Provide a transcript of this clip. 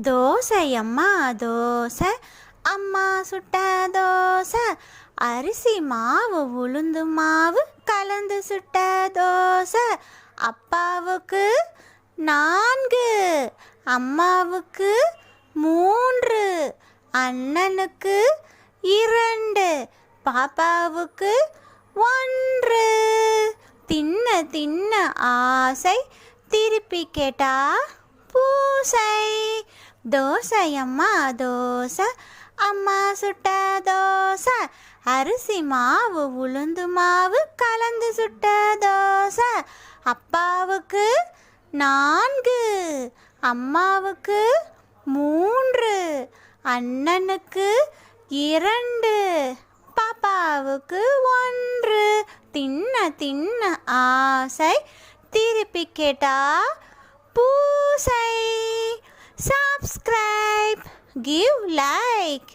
தோசையம்மா தோசை, அம்மா சுட்ட தோசை, அரிசி மாவு உளுந்து மாவு கலந்து சுட்ட தோசை. அப்பாவுக்கு 4, அம்மாவுக்கு 3, அண்ணனுக்கு 2, பாப்பாவுக்கு 1. தின்ன தின்ன ஆசை, திருப்பி கேட்டா பூசை. தோசையம்மா தோசை, அம்மா சுட்ட தோசை, அரிசி மாவு உளுந்து மாவு கலந்து சுட்ட தோசை. அப்பாவுக்கு 4, அம்மாவுக்கு 3, அண்ணனுக்கு 2, பாப்பாவுக்கு 1. தின்ன தின்ன ஆசை, திருப்பி கேட்டா பூசை. Subscribe, give like.